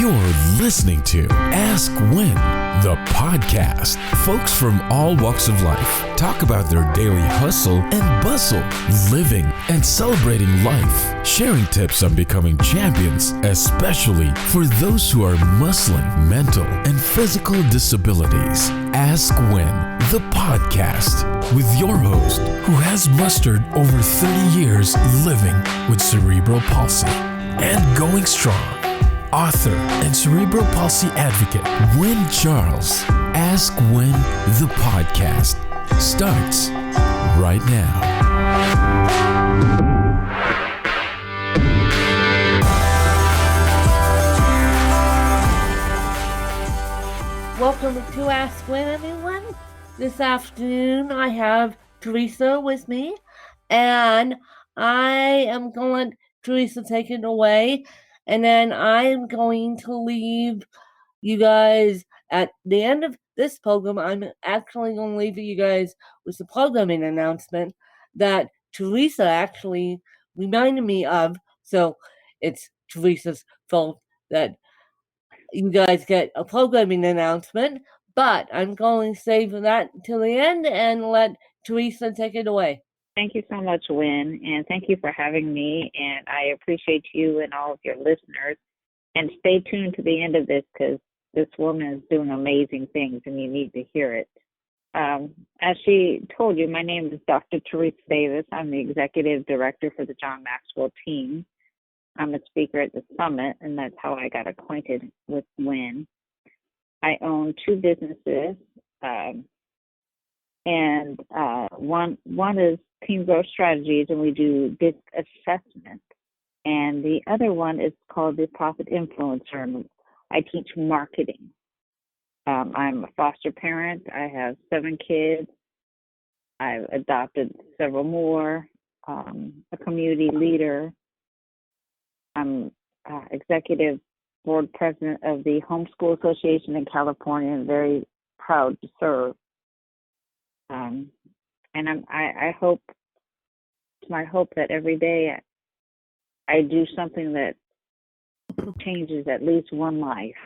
You're listening to Ask When, the podcast. Folks from all walks of life talk about their daily hustle and bustle, living and celebrating life, sharing tips on becoming champions, especially for those who are muscling mental and physical disabilities. Ask When, the podcast, with your host who has mustered over 30 years living with cerebral palsy and going strong. Author and cerebral palsy advocate Wynn Charles. Ask When, the podcast starts right now. Welcome to Ask When, everyone. This afternoon I have Theresa with me, and I am going to let Theresa take it away. And then I'm going to leave you guys at the end of this program. I'm actually going to leave you guys with a programming announcement that Theresa actually reminded me of. So it's Theresa's fault that you guys get a programming announcement. But I'm going to save that till the end and let Theresa take it away. Thank you so much, Wynn, and thank you for having me, and I appreciate you and all of your listeners. And stay tuned to the end of this because this woman is doing amazing things, and you need to hear it. As she told you, my name is Dr. Theresa Davis. I'm the Executive Director for the John Maxwell team. I'm a speaker at the summit, and that's how I got acquainted with Wynn. I own two businesses, and one is Team Growth Strategies, and we do disc assessment. And the other one is called the Profit Influencer, and I teach marketing. I'm a foster parent. I have 7 kids. I've adopted several more. A community leader. I'm executive board president of the Homeschool Association in California, and very proud to serve. And I hope, it's my hope that every day I do something that changes at least one life,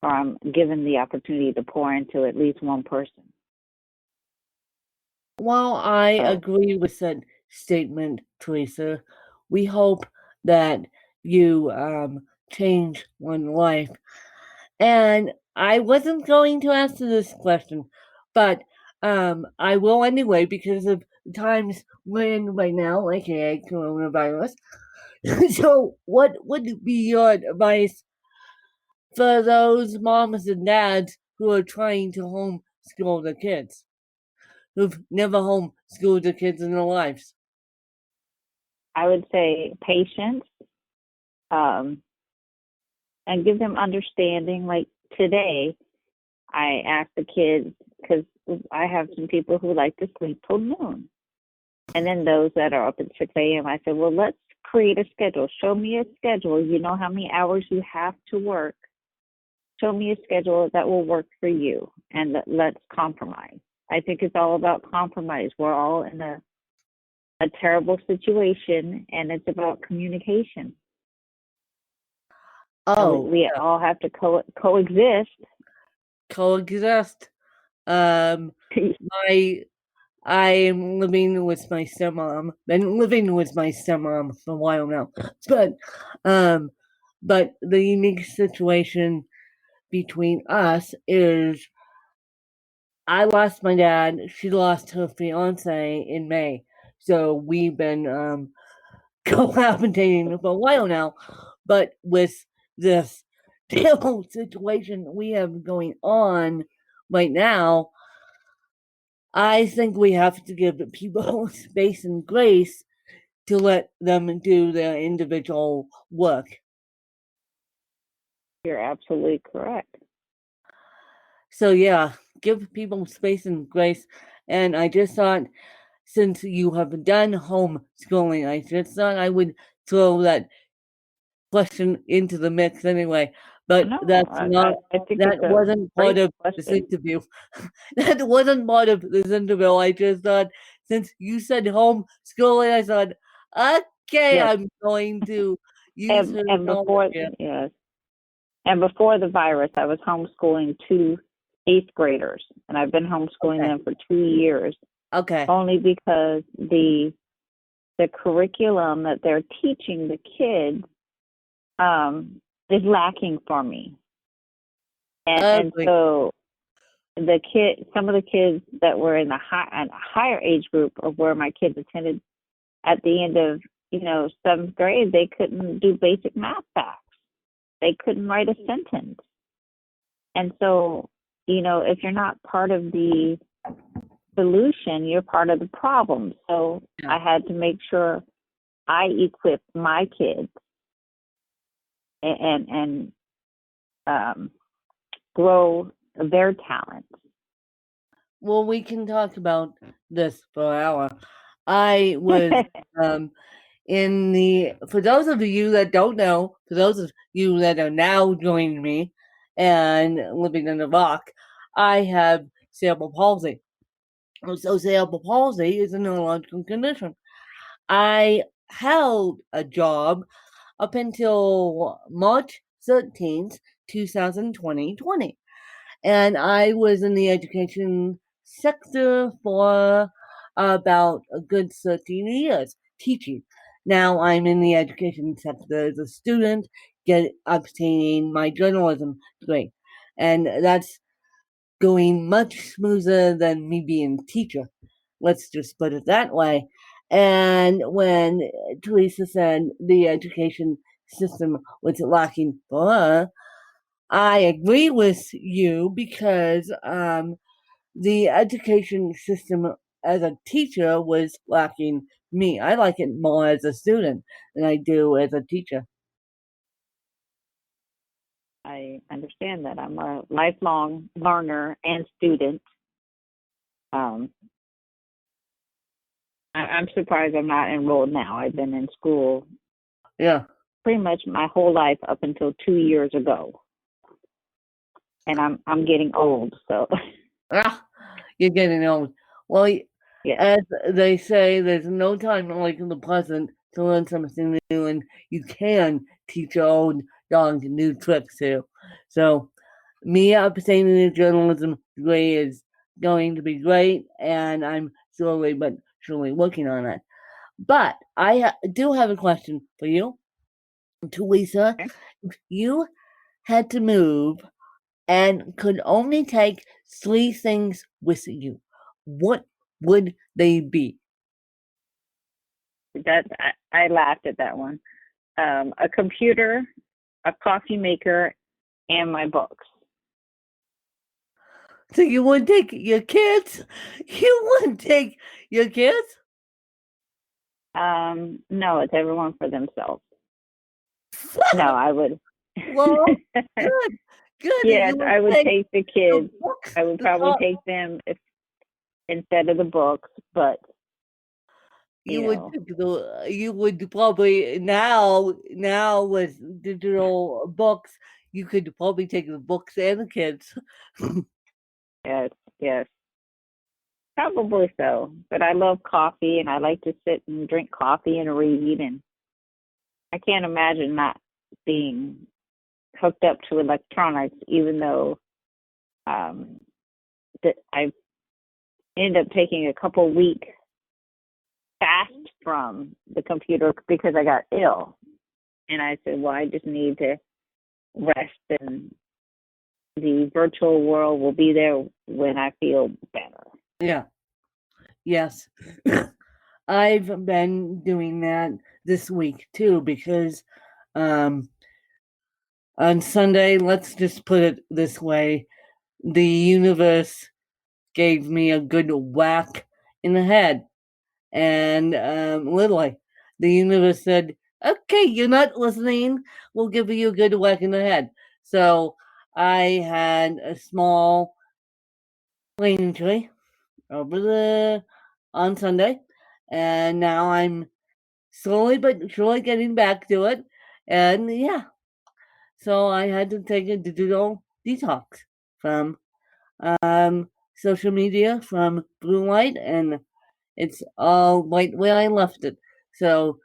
or I'm given the opportunity to pour into at least one person. Well, I agree with that statement, Theresa. We hope that you change one life. And I wasn't going to answer this question, but I will anyway because of times we're in right now, aka coronavirus. So what would be your advice for those moms and dads who are trying to homeschool their kids, who've never homeschooled their kids in their lives? I would say patience, and give them understanding. Like today, I asked the kids, because I have some people who like to sleep till noon. And then those that are up at 6 a.m., I said, well, let's create a schedule. Show me a schedule. You know how many hours you have to work. Show me a schedule that will work for you, and let's compromise. I think it's all about compromise. We're all in a terrible situation, and it's about communication. Oh, we all have to coexist. Coexist. I am living with my stepmom. Been living with my stepmom for a while now. But the unique situation between us is I lost my dad. She lost her fiance in May. So we've been cohabitating for a while now. But with this terrible situation we have going on right now, I think we have to give people space and grace to let them do their individual work. You're absolutely correct. So yeah, give people space and grace. And I just thought, since you have done homeschooling, I just thought I would throw that question into the mix anyway. But that wasn't part of this interview. That wasn't part of this interview. I just thought, since you said homeschooling, I thought, okay, yes. I'm going to use her and knowledge. before, yes, and before the virus, I was homeschooling two eighth graders, and I've been homeschooling Okay. them for 2 years, Okay. only because the curriculum that they're teaching the kids is lacking for me, and Agree. so some of the kids that were in the higher age group of where my kids attended at the end of seventh grade, they couldn't do basic math facts. They couldn't write a sentence. And so, if you're not part of the solution, you're part of the problem. So Yeah. I had to make sure I equipped my kids and grow their talents. Well, we can talk about this for an hour. I was for those of you that don't know, for those of you that are now joining me and living in a rock, I have cerebral palsy. So cerebral palsy is a neurological condition. I held a job up until March 13th, 2020. And I was in the education sector for about a good 13 years teaching. Now I'm in the education sector as a student, obtaining my journalism degree. And that's going much smoother than me being a teacher. Let's just put it that way. And when Theresa said the education system was lacking for her, I agree with you because the education system as a teacher was lacking me. I like it more as a student than I do as a teacher. I understand that. I'm a lifelong learner and student. I'm surprised I'm not enrolled now. I've been in school pretty much my whole life up until 2 years ago, and I'm getting old. So You're getting old. Well, yeah, as they say, there's no time like the present to learn something new, and you can teach your old dog new tricks too. So, me obtaining a journalism degree is going to be great, and I'm slowly but surely working on it. But I do have a question for you, Theresa. okay. If you had to move and could only take 3 things with you, what would they be? That I laughed at that one. A computer, a coffee maker, and my books. So you wouldn't take your kids? You wouldn't take your kids? No, it's everyone for themselves. No, I would. Well, good. Good. Yes, You would I would take the the kids. books. I would probably take them instead of the books, but You would probably now with digital books, you could probably take the books and the kids. yes, probably so. But I love coffee, and I like to sit and drink coffee and read, and I can't imagine not being hooked up to electronics, even though that I ended up taking a couple week fast from the computer because I got ill. And I said, well, I just need to rest, and the virtual world will be there when I feel better. Yeah. Yes. I've been doing that this week too because on Sunday, let's just put it this way, the universe gave me a good whack in the head. And literally, the universe said, okay, you're not listening. We'll give you a good whack in the head. So I had a small brain injury on Sunday. And now I'm slowly but surely getting back to it. And yeah, so I had to take a digital detox from social media, from blue light, and it's all right where I left it. So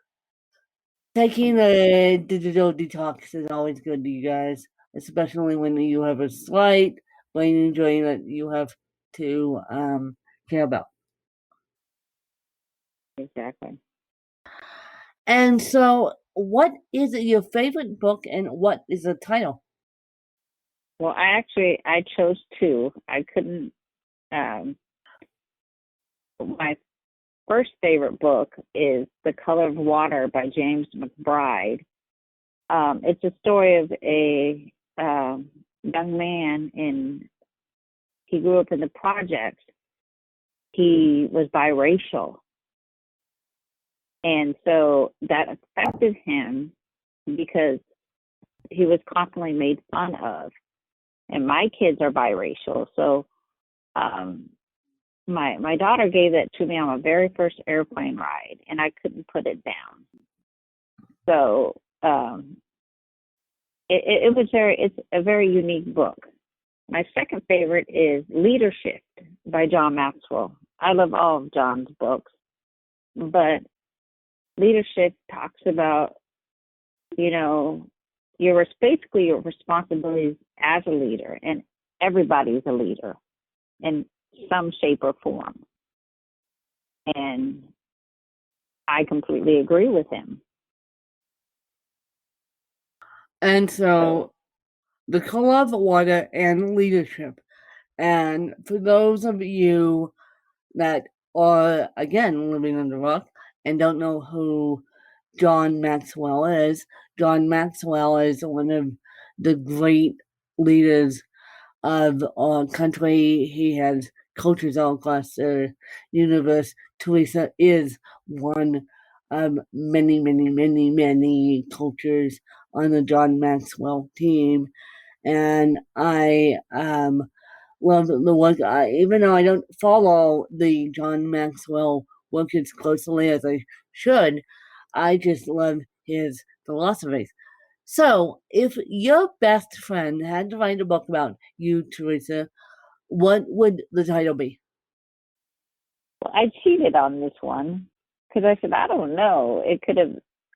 taking a digital detox is always good to you guys, especially when you have a slight brain injury that you have to care about. Exactly. And so, what is your favorite book, and what is the title? Well, I chose two. I couldn't. My first favorite book is The Color of Water by James McBride. It's a story of a young man he grew up in the projects. He was biracial. And so that affected him because he was constantly made fun of. And my kids are biracial. So my daughter gave that to me on my very first airplane ride, and I couldn't put it down. So it's a very unique book. My second favorite is Leadership by John Maxwell. I love all of John's books, but Leadership talks about, basically your responsibilities as a leader, and everybody's a leader in some shape or form. And I completely agree with him. And so, The Color of Water and Leadership. And for those of you that are, again, living under a rock and don't know who John Maxwell is one of the great leaders of our country. He has coaches all across the universe. Theresa is one of many, many, many, many coaches on the John Maxwell team. And I love the work. Even though I don't follow the John Maxwell work as closely as I should, I just love his philosophies. So, if your best friend had to write a book about you, Theresa, what would the title be? Well, I cheated on this one because I said, I don't know.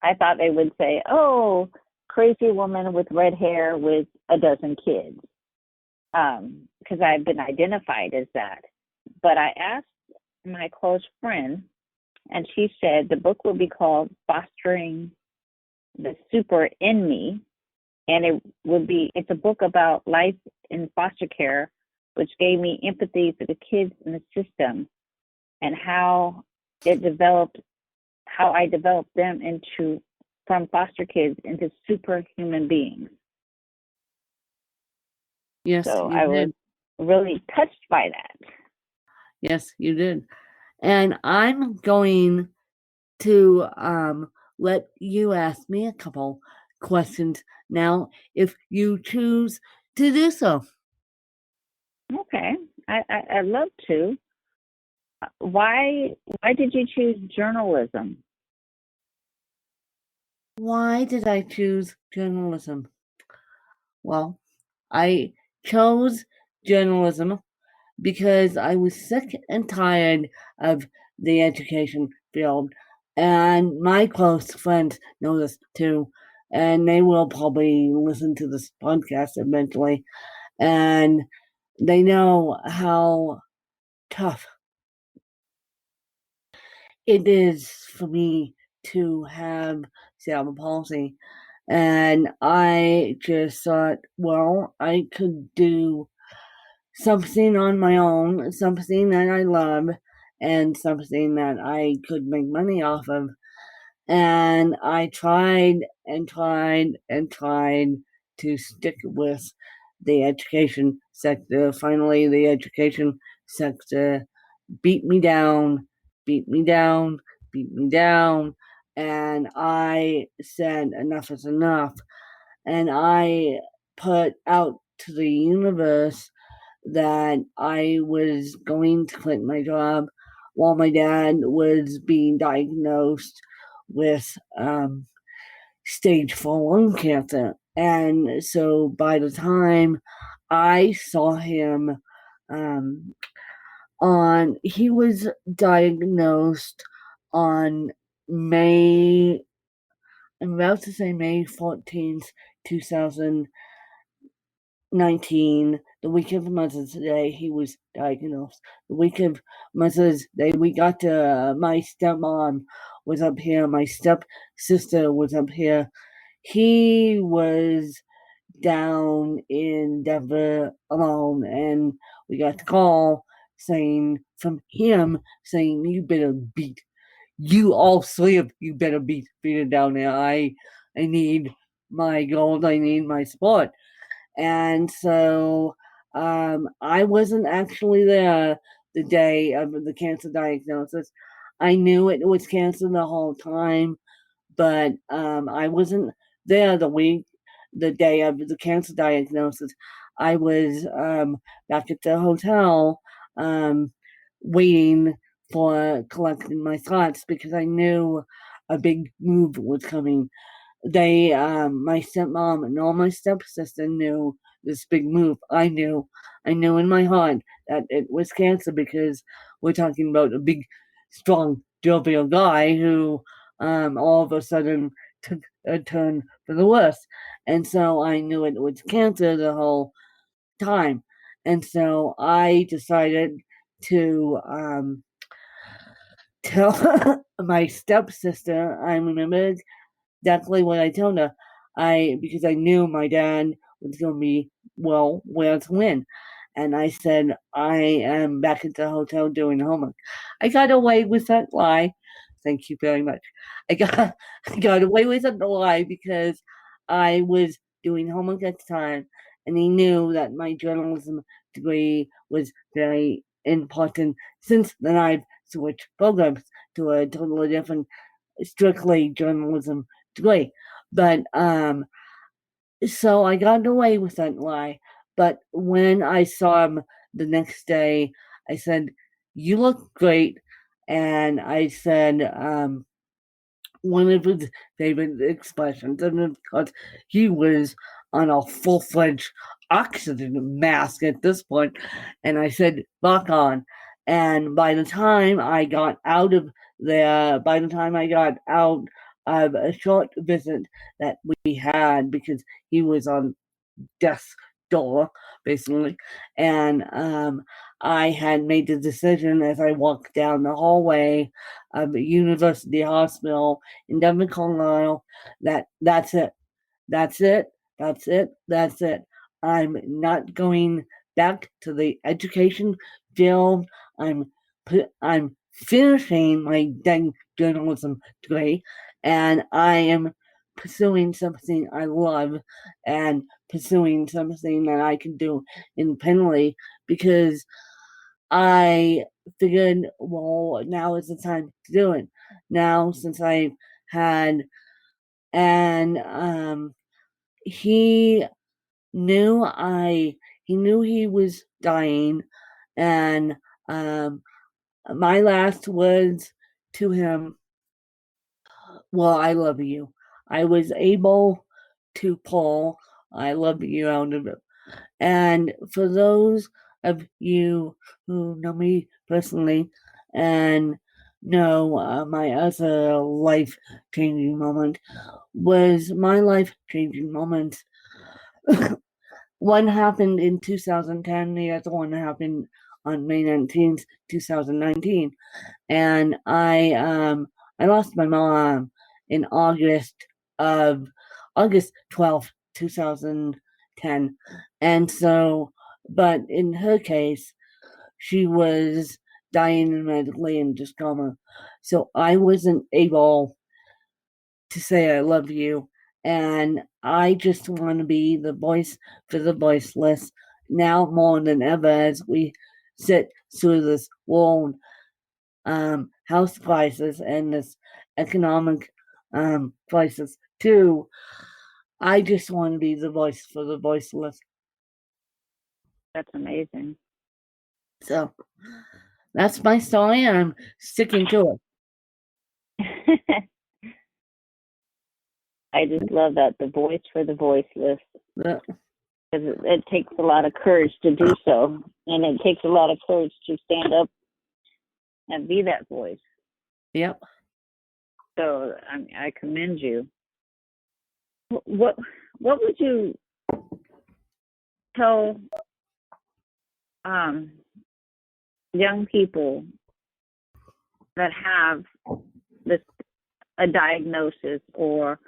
I thought they would say, oh, crazy woman with red hair with a dozen kids. Because I've been identified as that. But I asked my close friend, and she said the book will be called Fostering the Super in Me. And it's a book about life in foster care, which gave me empathy for the kids in the system and how I developed them from foster kids into superhuman beings. Yes, so you I did. was really touched by that. Yes, you did. And I'm going to let you ask me a couple questions now, if you choose to do so. Okay, I'd love to. Why did you choose journalism? Why did I choose journalism? Well, I chose journalism because I was sick and tired of the education field. And my close friends know this too. And they will probably listen to this podcast eventually. And they know how tough it is for me to have cerebral palsy. And I just thought, well, I could do something on my own, something that I love, and something that I could make money off of. And I tried and tried and tried to stick with the education sector. Finally, the education sector beat me down, beat me down, beat me down. And I said, enough is enough. And I put out to the universe that I was going to quit my job while my dad was being diagnosed with stage 4 lung cancer. And so by the time I saw him he was diagnosed on May I'm about to say May 14th, 2019, the week of Mother's Day, he was diagnosed. The week of Mother's Day, we got to, my stepmom was up here, my stepsister was up here. He was down in Denver alone, and we got the call from him saying, you all three of you better beat it down there. I need my gold, I need my support. And so I wasn't actually there the day of the cancer diagnosis. I knew it was cancer the whole time, but I wasn't there the day of the cancer diagnosis. I was back at the hotel waiting for collecting my thoughts because I knew a big move was coming. My stepmom and all my stepsister knew this big move. I knew in my heart that it was cancer because we're talking about a big, strong, jovial guy who all of a sudden took a turn for the worse. And so I knew it was cancer the whole time. And so I decided to tell my stepsister. I remembered exactly what I told her. Because I knew my dad was going to be, well, where to win. And I said, I am back at the hotel doing homework. I got away with that lie. Thank you very much. I got away with that lie because I was doing homework at the time, and he knew that my journalism degree was very important. Since then, I've switched programs to a totally different, strictly journalism degree. But so I got away with that lie. But when I saw him the next day, I said, "You look great," and I said, one of his favorite expressions, and because he was on a full-fledged oxygen mask at this point, and I said, "Rock on." And by the time I got out of a short visit that we had, because he was on death's door, basically, and I had made the decision as I walked down the hallway of the University Hospital in Denver, Colorado, that's it. That's it. That's it. That's it. I'm not going back to the education field. I'm finishing my journalism degree, and I am pursuing something I love and pursuing something that I can do independently because I figured, well, now is the time to do it. Now, since I had, and he knew he was dying, and my last words to him, well, I love you. I was able to pull I love you out of it. And for those of you who know me personally and know my other life-changing moment was my life-changing moment. One happened in 2010, the other one happened on May 19th, 2019. And I lost my mom in August 12th, 2010. And so, but in her case, she was dying medically in just coma. So I wasn't able to say I love you. And I just want to be the voice for the voiceless now more than ever as we sit through this world health crisis and this economic crisis too. I just want to be the voice for the voiceless. That's amazing. So that's my story, and I'm sticking to it. I just love that, the voice for the voiceless. Yeah. Because it takes a lot of courage to do so, and it takes a lot of courage to stand up and be that voice. Yep. So I commend you. what would you tell young people that have a diagnosis, or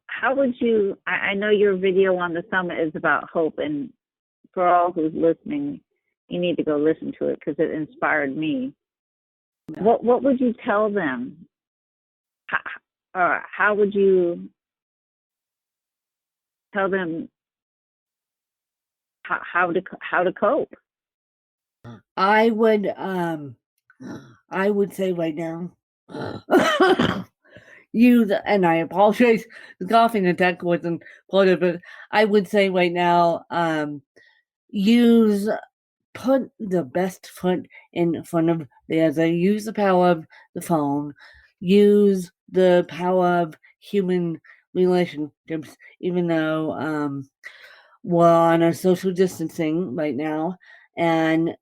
how would you, I know your video on the summit is about hope, and for all who's listening, you need to go listen to it because it inspired me. Yeah. What would you tell them? How would you tell them how to cope? I would say right now, and I apologize, the coughing attack wasn't part of it. I would say right now, put the best foot in front of the other. Use the power of the phone. Use the power of human relationships, even though we're on a social distancing right now, and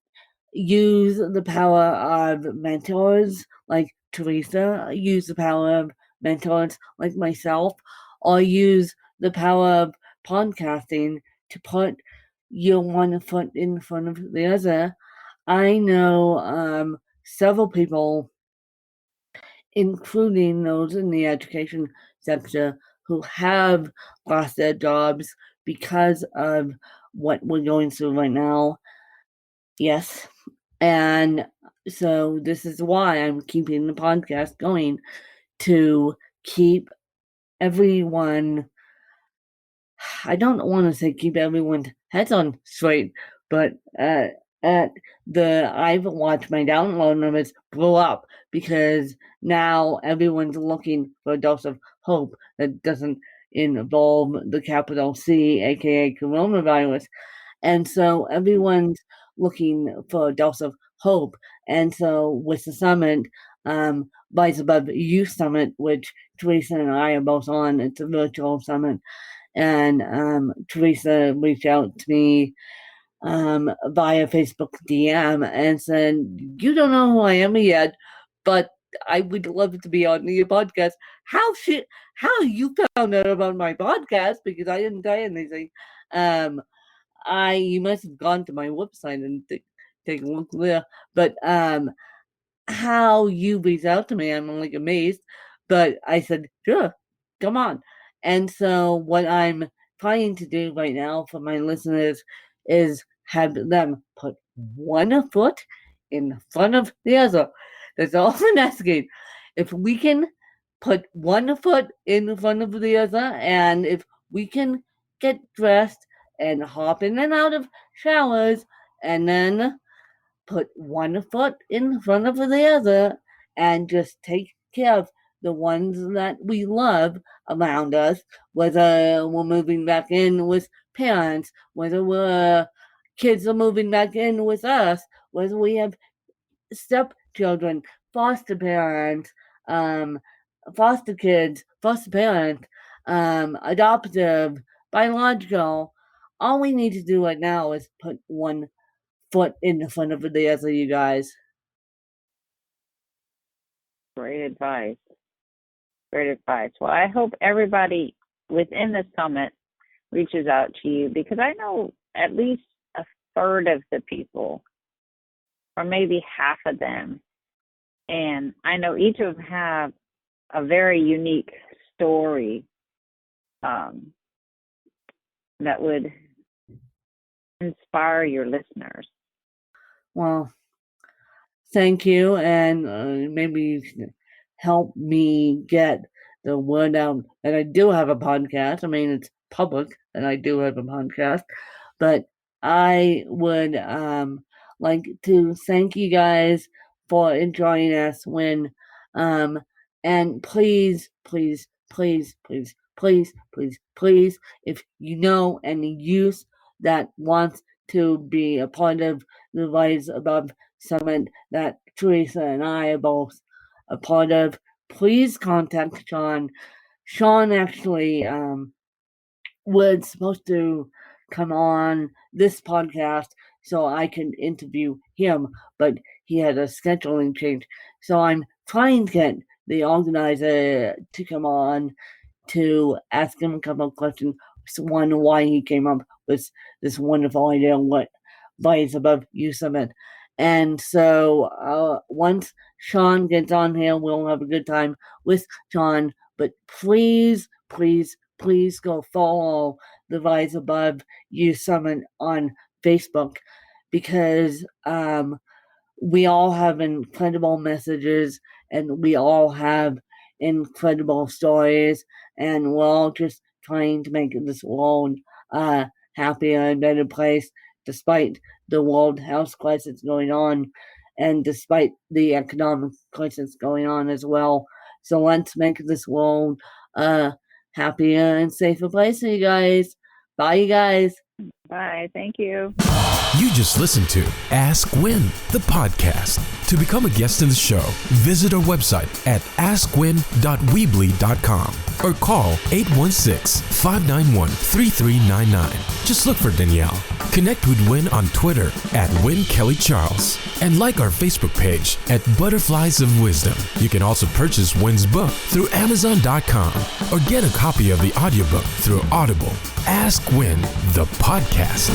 use the power of mentors like Theresa, use the power of mentors like myself, or use the power of podcasting to put your one foot in front of the other. I know several people, including those in the education sector, who have lost their jobs because of what we're going through right now. Yes. And so this is why I'm keeping the podcast going, to keep everyone, I don't want to say keep everyone's heads on straight, but I've watched my download numbers blow up because now everyone's looking for a dose of hope that doesn't involve the capital C, aka coronavirus. And so everyone's looking for a dose of hope. And so with the summit, Rise Above Youth Summit, which Theresa and I are both on, it's a virtual summit. And Theresa reached out to me via Facebook DM and said, "You don't know who I am yet, but I would love to be on your podcast." How you found out about my podcast? Because I didn't tell you anything. You must have gone to my website and take a look there. But how you reached out to me, I'm like amazed. But I said, sure, come on. And so what I'm trying to do right now for my listeners is have them put one foot in front of the other. That's all I'm asking. If we can put one foot in front of the other, and if we can get dressed and hop in and out of showers, and then put one foot in front of the other and just take care of the ones that we love around us, whether we're moving back in with parents, whether kids are moving back in with us, whether we have stepchildren, foster parents, foster kids, foster parents, adoptive, biological. All we need to do right now is put one foot in the front of the other, you guys. Great advice. Great advice. Well, I hope everybody within the summit reaches out to you, because I know at least a third of the people, or maybe half of them, and I know each of them have a very unique story that would inspire your listeners. Well, thank you, and maybe you can help me get the word out that I do have a podcast. I mean, it's public, and I do have a podcast, but I would like to thank you guys for enjoying us and please, please, please, please, please, please, please, if you know any youth that wants to be a part of the Rise Above Summit that Theresa and I are both a part of, please contact Sean. Sean actually was supposed to come on this podcast so I could interview him, but he had a scheduling change. So I'm trying to get the organizer to come on to ask him a couple of questions. One, why he came up with this wonderful idea, what lies above you summit. And so once Sean gets on here, we'll have a good time with Sean. But please, please, please go follow the Rise Above You Summit on Facebook, because we all have incredible messages and we all have incredible stories, and we're all just trying to make this world happier and better place, despite the world health crisis going on and despite the economic crisis going on as well. So let's make this world happier and safer place for you guys. Bye, you guys. Bye. Thank you. You just listened to Ask Win, the podcast. To become a guest in the show, visit our website at askwin.weebly.com or call 816-591-3399. Just look for Danielle. Connect with Win on Twitter at WinKellyCharles and like our Facebook page at Butterflies of Wisdom. You can also purchase Win's book through Amazon.com or get a copy of the audiobook through Audible. Ask Win, the podcast.